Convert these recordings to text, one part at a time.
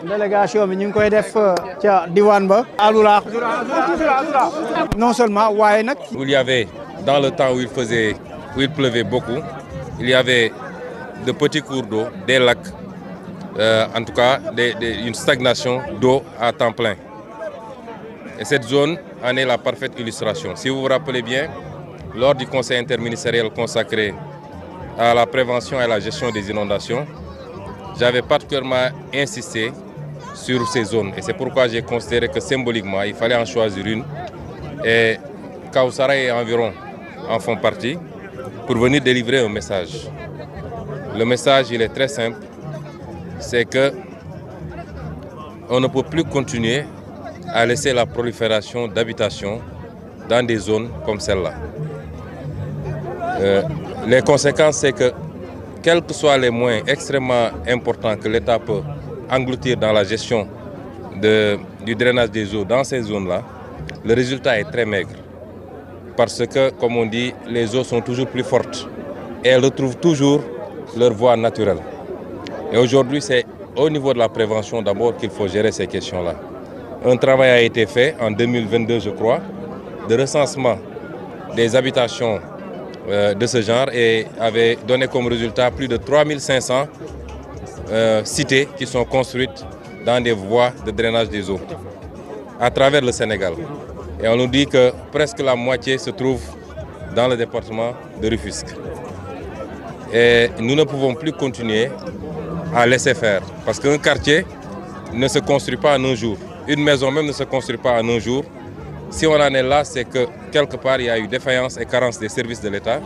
délégation bi ñu ngi koy def ca diwaan ba. Alula non seulement waaye nag. Il y avait dans le temps où il pleuvait beaucoup, il y avait de petits cours d'eau, des lacs, en tout cas une stagnation d'eau à temps plein. Et cette zone en est la parfaite illustration. Si vous vous rappelez bien, lors du conseil interministériel consacré à la prévention et à la gestion des inondations, j'avais particulièrement insisté sur ces zones. Et c'est pourquoi j'ai considéré que symboliquement, il fallait en choisir une. Et Kawsara et environ en font partie pour venir délivrer un message. Le message, il est très simple. C'est que on ne peut plus continuer à laisser la prolifération d'habitations dans des zones comme celle-là. Les conséquences, c'est que quels que soient les moyens extrêmement importants que l'État peut engloutir dans la gestion du drainage des eaux dans ces zones-là, le résultat est très maigre. Parce que, comme on dit, les eaux sont toujours plus fortes et elles retrouvent toujours leur voie naturelle. Et aujourd'hui, c'est au niveau de la prévention d'abord qu'il faut gérer ces questions-là. Un travail a été fait en 2022, je crois, de recensement des habitations de ce genre et avait donné comme résultat plus de 3500 cités qui sont construites dans des voies de drainage des eaux à travers le Sénégal. Et on nous dit que presque la moitié se trouve dans le département de Rufisque. Et nous ne pouvons plus continuer à laisser faire parce qu'un quartier ne se construit pas en un jour. Une maison même ne se construit pas en un jour. Si on en est là, c'est que quelque part, il y a eu défaillance et carence des services de l'État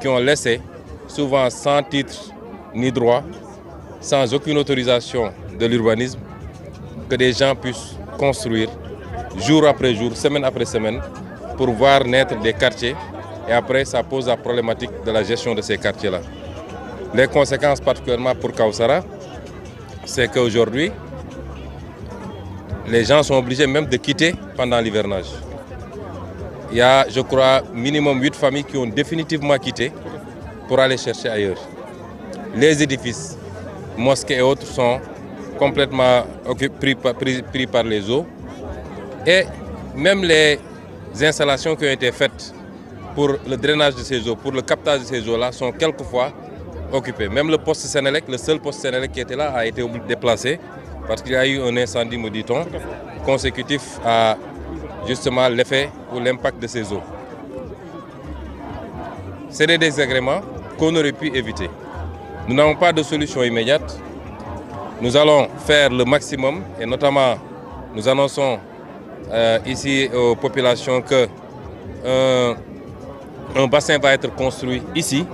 qui ont laissé, souvent sans titre ni droit, sans aucune autorisation de l'urbanisme, que des gens puissent construire jour après jour, semaine après semaine, pour voir naître des quartiers. Et après, ça pose la problématique de la gestion de ces quartiers-là. Les conséquences, particulièrement pour Kawsara, c'est qu'aujourd'hui, les gens sont obligés même de quitter pendant l'hivernage. Il y a, je crois, minimum 8 familles qui ont définitivement quitté pour aller chercher ailleurs. Les édifices, mosquées et autres sont complètement pris par les eaux. Et même les installations qui ont été faites pour le drainage de ces eaux, pour le captage de ces eaux-là, sont quelquefois occupées. Même le poste Sénélec, le seul poste Sénélec qui était là, a été déplacé parce qu'il y a eu un incendie, me dit-on, consécutif à justement l'effet ou l'impact de ces eaux. C'est des désagréments qu'on aurait pu éviter. Nous n'avons pas de solution immédiate. Nous allons faire le maximum et notamment nous annonçons ici aux populations que un bassin va être construit ici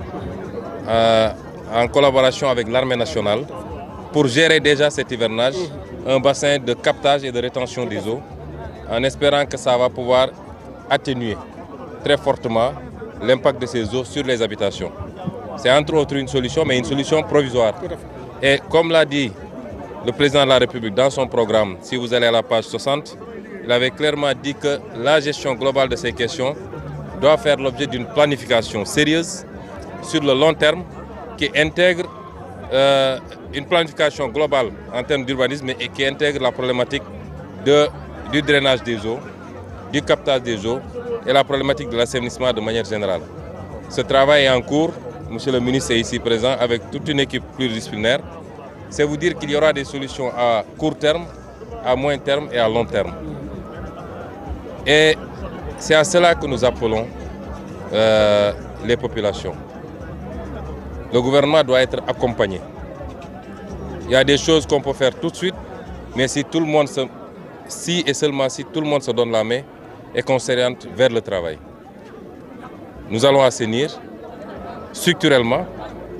en collaboration avec l'armée nationale pour gérer déjà cet hivernage, un bassin de captage et de rétention des eaux, en espérant que ça va pouvoir atténuer très fortement l'impact de ces eaux sur les habitations. C'est entre autres une solution, mais une solution provisoire. Et comme l'a dit le président de la République dans son programme, si vous allez à la page 60, il avait clairement dit que la gestion globale de ces questions doit faire l'objet d'une planification sérieuse sur le long terme qui intègre une planification globale en termes d'urbanisme et qui intègre la problématique du drainage des eaux, du captage des eaux et la problématique de l'assainissement de manière générale. Ce travail est en cours, monsieur le ministre est ici présent avec toute une équipe pluridisciplinaire. C'est vous dire qu'il y aura des solutions à court terme, à moyen terme et à long terme. Et c'est à cela que nous appelons les populations. Le gouvernement doit être accompagné. Il y a des choses qu'on peut faire tout de suite, mais si tout le monde si et seulement si tout le monde se donne la main et qu'on s'oriente vers le travail. Nous allons assainir structurellement,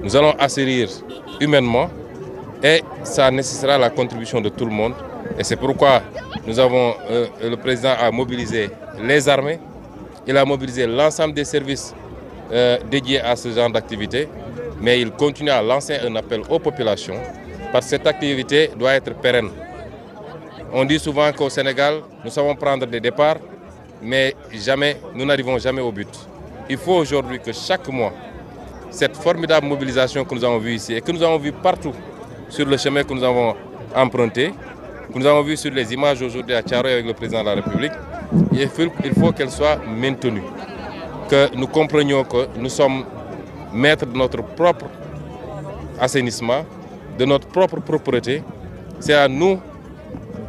nous allons assainir humainement et ça nécessitera la contribution de tout le monde. Et c'est pourquoi le président a mobilisé les armées, il a mobilisé l'ensemble des services dédiés à ce genre d'activité, mais il continue à lancer un appel aux populations parce que cette activité doit être pérenne. On dit souvent qu'au Sénégal, nous savons prendre des départs, mais nous n'arrivons jamais au but. Il faut aujourd'hui que chaque mois, cette formidable mobilisation que nous avons vue ici et que nous avons vue partout sur le chemin que nous avons empruntée, que nous avons vu sur les images aujourd'hui à Thiaroye avec le président de la République, il faut qu'elle soit maintenue. Que nous comprenions que nous sommes maîtres de notre propre assainissement, de notre propre propreté. C'est à nous de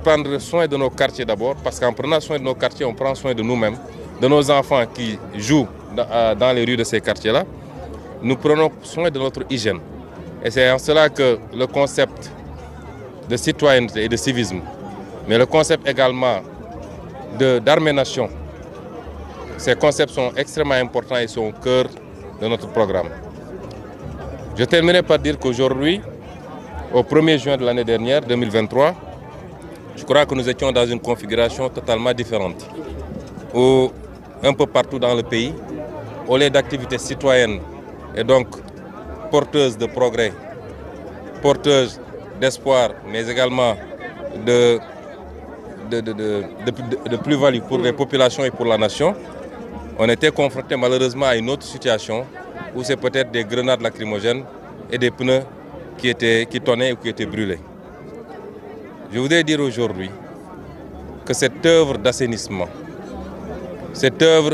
prendre soin de nos quartiers d'abord, parce qu'en prenant soin de nos quartiers, on prend soin de nous-mêmes, de nos enfants qui jouent dans les rues de ces quartiers-là. Nous prenons soin de notre hygiène. Et c'est en cela que le concept de citoyenneté et de civisme, mais le concept également d'armée-nation, ces concepts sont extrêmement importants et sont au cœur de notre programme. Je terminerai par dire qu'aujourd'hui, au 1er juin de l'année dernière, 2023, je crois que nous étions dans une configuration totalement différente, où un peu partout dans le pays, au lieu d'activités citoyennes et donc porteuses de progrès, porteuses d'espoir, mais également de plus-value pour les populations et pour la nation, on était confronté malheureusement à une autre situation où c'est peut-être des grenades lacrymogènes et des pneus qui tonnaient ou qui étaient brûlés. Je voudrais dire aujourd'hui que cette œuvre d'assainissement, cette œuvre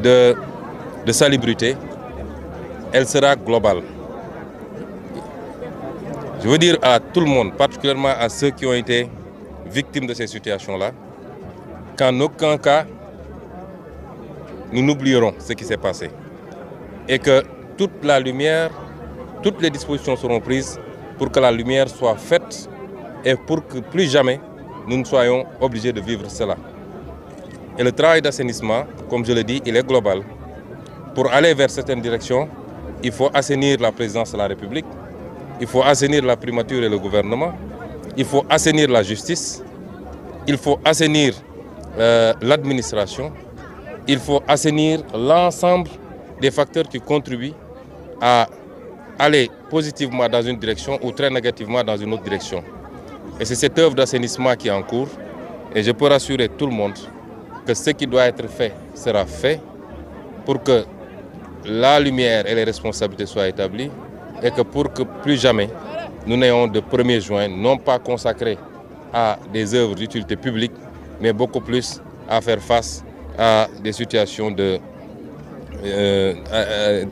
de salubrité, elle sera globale. Je veux dire à tout le monde, particulièrement à ceux qui ont été victimes de ces situations-là, qu'en aucun cas, nous n'oublierons ce qui s'est passé. Et que toute la lumière, toutes les dispositions seront prises pour que la lumière soit faite et pour que plus jamais nous ne soyons obligés de vivre cela. Et le travail d'assainissement, comme je le dis, il est global. Pour aller vers certaines directions, il faut assainir la présidence de la République, il faut assainir la primature et le gouvernement, il faut assainir la justice, il faut assainir l'administration, il faut assainir l'ensemble des facteurs qui contribuent à aller positivement dans une direction ou très négativement dans une autre direction. Et c'est cette œuvre d'assainissement qui est en cours. Et je peux rassurer tout le monde que ce qui doit être fait sera fait pour que la lumière et les responsabilités soient établies et que pour que plus jamais nous n'ayons de 1er juin non pas consacré à des œuvres d'utilité publique, mais beaucoup plus à faire face à des situations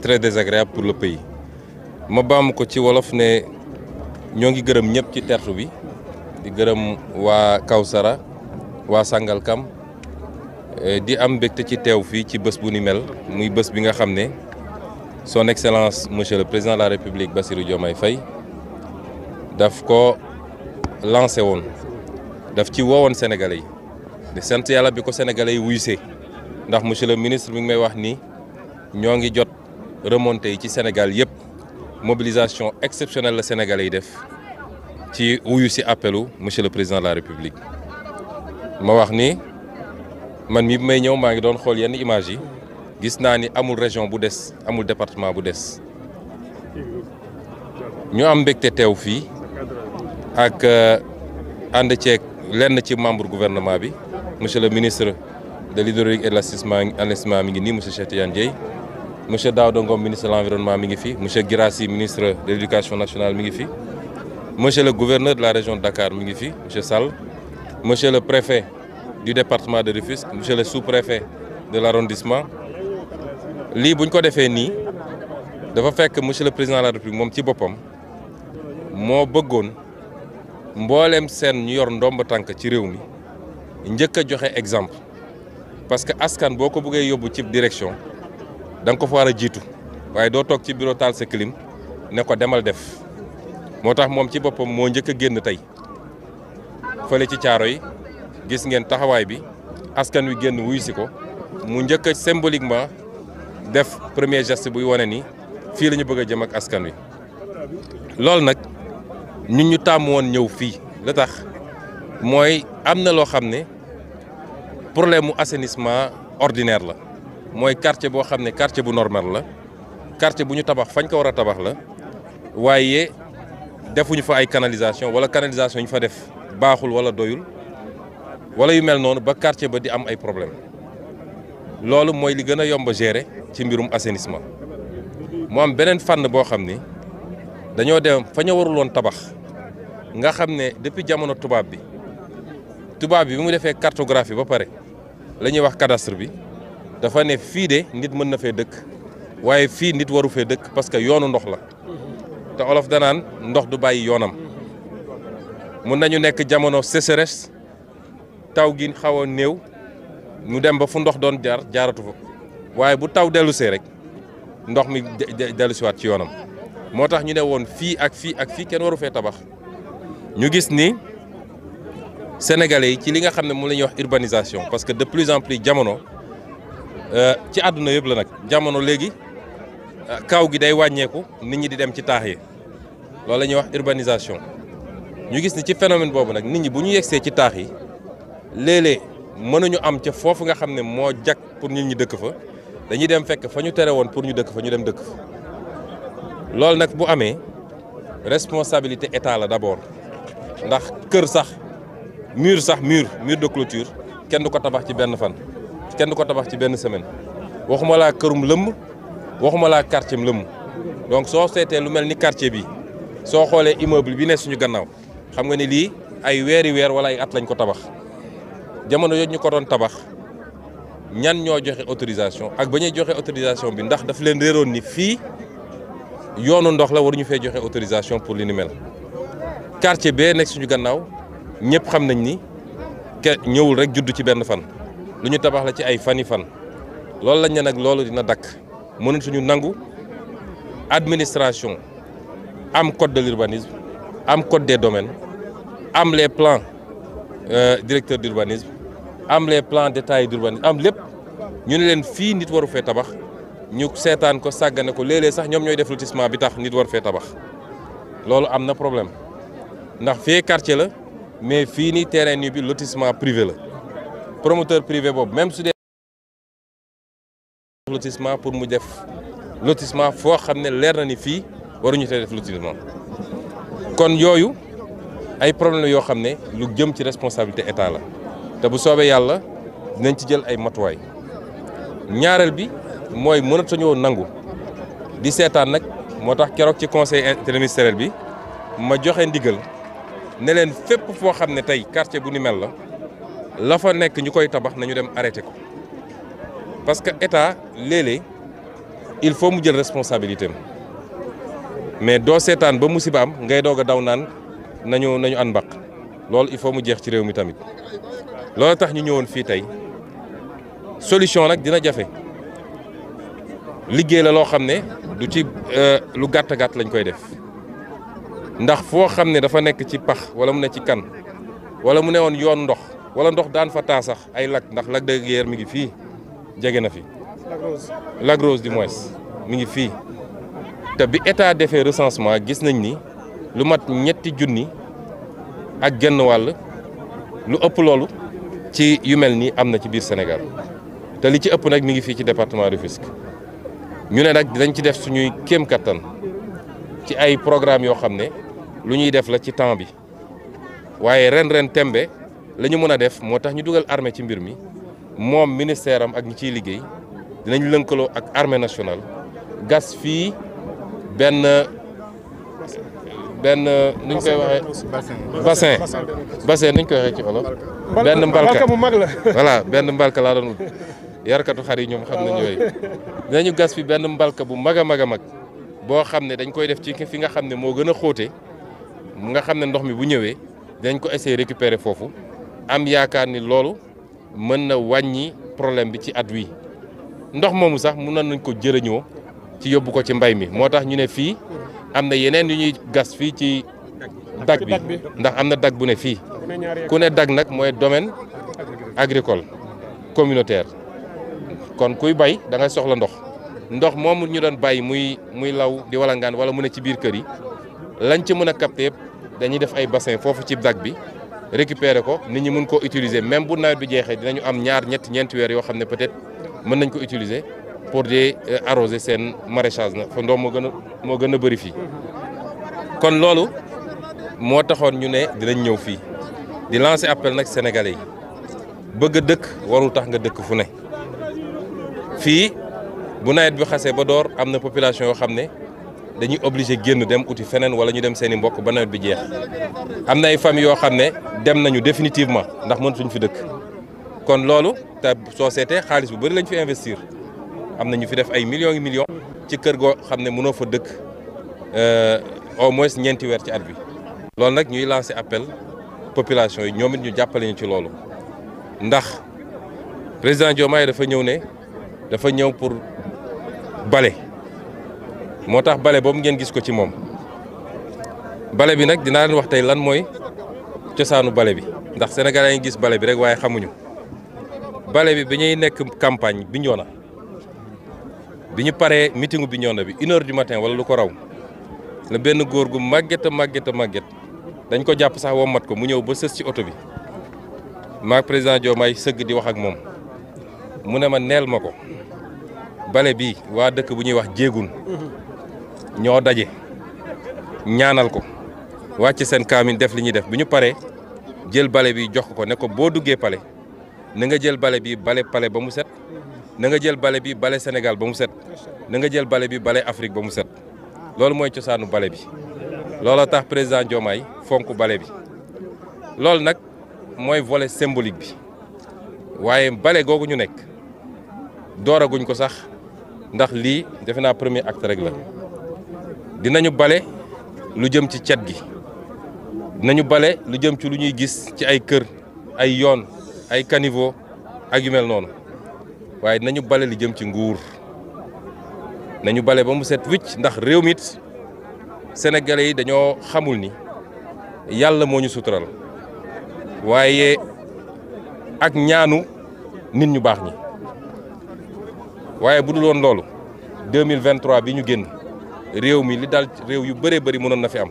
très désagréables pour le pays. ma baam ko ci wolof ne ñoo ngi gërëm ñëpp ci tertu bi di gërëm waa Kawsara waa Sangalkam di am mbégte ci teew fii ci bés bu ni mel muy bés bi nga xam ne son excellence monsieur le président de la république Bassirou Diomaye Faye daf ko lancé woon daf ci woowoon sénégalais yi di sant yàlla bi ko sénégalais yi wuysee ndax monsieur le ministre mi ngi may wax ni ñoo ngi jot remontée yi ci Sénégal yëpp mobilisation exceptionnelle la sénégalais yi def ci wuyu si appelu monsieur le président de la république ma wax ni man mi may ñëw maa ngi doon xool yenn image yi gis naa ni amul région bu des amul département bu des ñu am mbégte teew fii ak ànd ceeg lenn ci membre gouvernement bi monsieur le ministre de l'hydraulique et de l'assainissement mi ngi nii monsieur Cheikh Tidiane Dièye monsieur Daouda Ngom ministre de l'environnement mi ngi fi monsieur Guirassy ministre de l'éducation nationale mi ngi fi monsieur le gouverneur de la région de Dakar mi ngi fi monsieur Sall monsieur le préfet du département de Rufisque monsieur le sous-préfet de l'arrondissement lii buñ ko defee nii dafa fekk monsieur le président de la république moom ci boppam moo bëggoon mbooleem seen ñu yor ndomba tànk ci réew mi njëkk a joxe exemple parce que askan boo ko bëggee yóbbu ci direction da nga ko fa war a jiitu waaye doo toog ci bureau taal sa clim ne ko demal def moo tax moom ci boppam moo njëkk a génn tey fële ci caaro yi gis ngeen taxawaay bi askan wi génn wuyu si ko mu njëkk a symboliquement def premier geste buy wane ni fii la ñu bëgg a jëm ak askan wi loolu nag ñun ñu tàmm woon ñëw fii la tax mooy am na loo xam ne problème mu assainissement ordinaire la mooy quartier boo xam ne quartier bu normal la quartier bu ñu tabax fañ ko war a tabax la waaye defuñu fa ay canalisation wala canalisation ñu fa def baaxul wala doyul wala yu mel noonu ba quartier ba di am ay problème loolu mooy li gën a yomb a gérer ci mbirum assainissement mu am beneen fànn boo xam ni dañoo dem fa ñu warul woon tabax nga xam ne depuis jamono tubaab bi bi mu defee cartographie ba pare la ñuy wax cadastre bi dafa ne fii de nit mën na fee dëkk waaye fii nit waru fee dëkk parce que yoonu ndox la te olof danaan ndox du bàyyi yoonam mun nañu nekk jamono sécheresse taw gi xaw a néew mu dem ba fu ndox doon jaaratu fa waaye bu taw dellusee rek ndox mi dellusiwaat ci yoonam moo tax ñu ne woon fii ak fii ak fii kenn waru fee tabax ñu gis ni sénégalais yi ci li nga xam ne moom la ñuy wax urbanisation parce que de plus en plus jamono ci àdduna yëpp la nag jamono léegi kaw gi day wàññeeku nit ñi di dem ci taax yi loolu la ñuy wax urbanisation ñu gis ni ci phénomène boobu nag nit ñi bu ñu yegsee ci taax yi léeg-léeg mënuñu am ca foofu nga xam ne moo jag pour nit ñi dëkk fa dañuy dem fekk fa ñu tere woon pour ñu dëkk fa ñu dem dëkk fa loolu nag bu amee responsabilité état la d'abord ndax kër sax mur de clôture kenn du ko tabax ci benn fan kenn du ko tabax ci benn semaine waxuma laa kërum lëmm waxuma laa quartier lëmm donc soo seetee lu mel ni quartier bi soo xoolee immeuble bi ne suñu gannaaw xam nga ni lii ay weeri weer wala ay at lañ ko tabax jamono yooyu ñu ko doon tabax ñan ñoo joxe autorisation ak ba ñuy joxe autorisation bi ndax daf leen réeroon ni fii yoonu ndox la waruñu fee joxe autorisation pour li ni mel quartier bee nekk suñu gannaaw ñëpp xam nañ ni ñëwul rek judd ci benn fan lu ñu tabax la ci ay fani fan loolu lañ ne nag loolu dina dakk mënatuñu nangu administration am code de l'urbanisme am code des domaines am les plans directeurs d'urbanisme am les plans détaillés d'urbanisme am lépp ñu ne leen fii nit waru fee tabax ñu seetaan ko sàggane ko léeg-léeg sax ñoom ñooy def lotissement bi tax nit war fee tabax loolu am na problème ndax fii quartier la mais fii nii terrain nii bi lotissement privé la promoteur privé boobu même su dee lotissement pour mu def lotissement foo xam ne leer na ni fii waruñu tee def lotissement kon yooyu ay problème yoo xam ne lu jëm ci responsabilité état la te bu soobee yàlla dinañ ci jël ay matuwaay ñaareel bi mooy mënatuñoo nangu di seetaan nag moo tax keroog ci conseil interministériel bi ma joxe ndigal ne leen fépp foo xam ne tey quartier bu ni mel la fa nekk ñu koy tabax nañu dem arrêté ko parce que état léeg-léeg il faut mu jël responsabilité am mais doo seetaan ba musiba am ngay doog a daw naan nañu an mbaq loolu il faut mu jeex ci réew mi tamit loolu tax ñu ñëwoon fii tey solution nag dina jafe liggéey la loo xam ne du ci lu gàtt lañ koy def ndax foo xam ne dafa nekk ci pax wala mu ne ci kan wala mu ne woon yoon ndox wala ndox daan fa taa sax ay lac ndax lac de Guiers mi ngi fii jege na fi Lac Rose du moins mi ngi fii te bi état defee recensement gis nañ ni lu mat 3,5 ak genn wàll lu ëpp loolu ci yu mel nii am na ci biir Sénégal te li ci ëpp nag mi ngi fii ci département Rufisque ñu ne nag dinañ ci def suñuy kéem kattan ci ay programme yoo xam ne lu ñuy def la ci temps bi waaye ren tembe la ñu mën a def moo tax ñu dugal armée ci mbir mi moom ministère am ak ñi ciy liggéey dinañ lënkaloo ak armée nationale gas fii benn nuñ koy waxee bassin nuñ koy waxee ci olof benn mbalka mu mag la voilà benn mbalka laa doon yarkatu xar yi ñoom xam nañ yooyu dinañu gas fi benn mbalka bu mag a mag boo xam ne dañ koy def ci fi nga xam ne moo gën a xóote nga xam ne ndox mi bu ñëwee dinañ ko essayer récupérer foofu am yaakaar ni loolu mën na wàññi problème bi ci at wi ndox moomu sax mun nañ ko jërëñoo ci yóbbu ko ci mbay mi moo tax ñu ne fii am na yeneen yu ñuy gas fii ci dag bi ndax am na dag bu ne fii ku ne dag nag mooy domaine agricole communautaire kon kuy bay da ngay soxla ndox moomu ñu doon bàyyi muy law di walangaan wala mu ne ci biir kër yi lañ ci mën a capter dañuy def ay bassin foofu ci dag bi récupérer ko nit ñi mën koo utiliser même bu nawet bi jeexee dinañu am ñeenti weer yoo xam ne peut-être mën nañ ko utiliser pour di arroser seen maraîchage na fa ndox moo gën a bëri fii kon loolu moo taxoon ñu ne dinañ ñëw fii di lancer appel nag sénégalais yi bëgg a dëkk warul tax nga dëkk fu ne fii bu nawet bi xasee ba door am na population yoo xam ne dañuy obligé génn dem uti feneen wala ñu dem seeni mbokk ba nawet bi jeex am na ay famille yoo xam ne dem nañu définitivement ndax mënatuñ fi dëkk kon loolu te soo seetee xaalis bu bëri lañ fi investir am na ñu fi def ay millions yi millions ci kër goo xam ne mënoo fa dëkk au moins ñeenti weer ci at bi loolu nag ñuy lancer appel population yi ñoom it ñu jàppale ñu ci loolu ndax président Diomaye dafa ñëw pour bale moo tax bale boobu ngeen gis ko ci moom bale bi nag dinaa leen wax tey lan mooy cosaanu bale bi ndax sénégalais yi gis bale bi rek waaye xamuñu bale bi bi ñuy nekk campagne Bignona bi ñu paree meetingu Bignona bi 1h du matin wala lu ko raw la benn góor gu màgget dañ ko jàpp sax wommat ko mu ñëw ba sës ci oto bi maak président Diomaye sëgg di wax ak moom mu ne ma neel ma ko bale bi waa dëkk bu ñuy wax jéegun ñoo daje ñaanal ko wàcc seen kaamin def li ñuy def bi ñu paree jël bale bi jox ko ne ko boo duggee pale na nga jël bale bi bale pale ba mu set na nga jël bale bi bale Sénégal ba mu set na nga jël bale bi bale Afrique ba mu set loolu mooy cosaanu bale bi looloo tax président Diomaye fonk bale bi loolu nag mooy volet symbolique bi waaye bale googu ñu nekk dooraguñ ko sax ndax lii defe naa premier acte rek la dinañu bale lu jëm ci cet gi dinañu bale lu jëm ci lu ñuy gis ci ay kër ay yoon ay caniveau ak yu mel noonu waaye dinañu bale lu jëm ci nguur nañu bale ba mu set wicc ndax réew mi it sénégalais yi dañoo xamul ni yàlla moo ñu sutural waaye ak ñaanu nit ñu baax ñi waaye bu dul woon loolu 2023 bi ñu génn réew mi li dal réew yu bëree bëri mënoon na fi am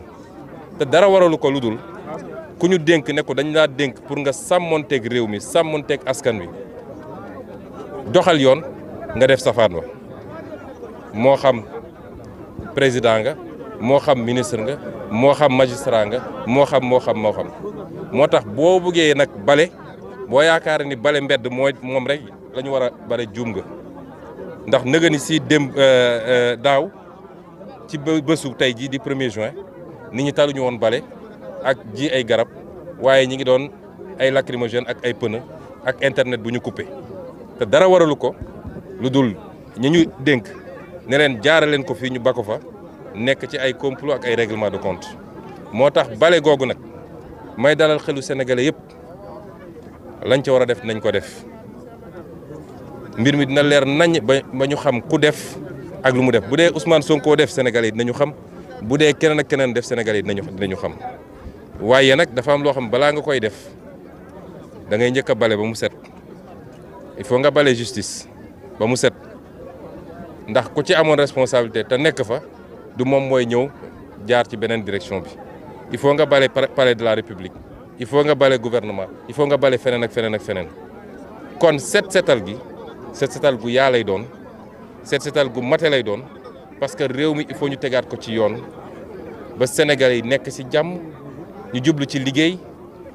te dara waralu ko lu dul ku ñu dénk ne ko dañ laa dénk pour nga sàmmonteeg réew mi sàmmonteeg askan wi doxal yoon nga def safaan wa moo xam président nga moo xam ministre nga moo xam magistrat nga moo xam moo tax boo bëggee nag bale boo yaakaar ni bale mbedd moom rek la ñu war a bale juum nga ndax nëga ni si dem daaw ci bésu tey jii di 1er juin nit ñi taluñu woon bale ak ji ay garab waaye ñi ngi doon ay lacrymogène ak ay pneu ak internet bu ñu coupé te dara waralu ko lu dul ñi ñu dénk ne leen jaara leen ko fii ñu ba ko fa nekk ci ay complot ak ay règlement de compte moo tax bale googu nag may dalal xelu sénégalais yëpp lañ ca war a def nañ ko def mbir mi dina leer nañ ba ñu xam ku def ak lu mu def bu dee Ousmane Sonko def sénégalais yi dinañu xam bu dee keneen ak keneen def sénégalais yi dinañu xam waaye nag dafa am loo xam balaa nga koy def da ngay njëkk a bale ba mu set il faut nga bale justice ba mu set ndax ku ci amoon responsabilité te nekk fa du moom mooy ñëw jaar ci beneen direction bi il faut nga bale palais de la république il faut nga bale gouvernement il faut nga bale feneen ak feneen kon setal gu yaa lay doon setal gu mate lay doon parce que réew mi il faut ñu tegaat ko ci yoon ba Sénégalais yi nekk ci jàmm ñu jublu ci liggéey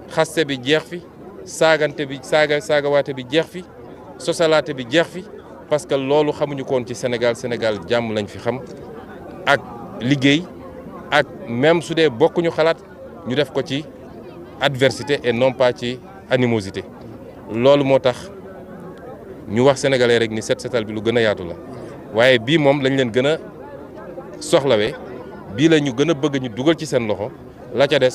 xaste bi jeex fi saagante bi saagawaate bi jeex fi sosalaate bi jeex fi parce que loolu xamuñu koon ci Sénégal jàmm lañ fi xam ak liggéey ak même su dee bokkuñu xalaat ñu def ko ci adversité et non pas ci animosité loolu moo tax ñu wax sénégalais rek ni setal bi lu gën a yaatu la waaye bii moom lañ leen gën a soxlawee bii la ñu gën a bëgg ñu dugal ci seen loxo la ca des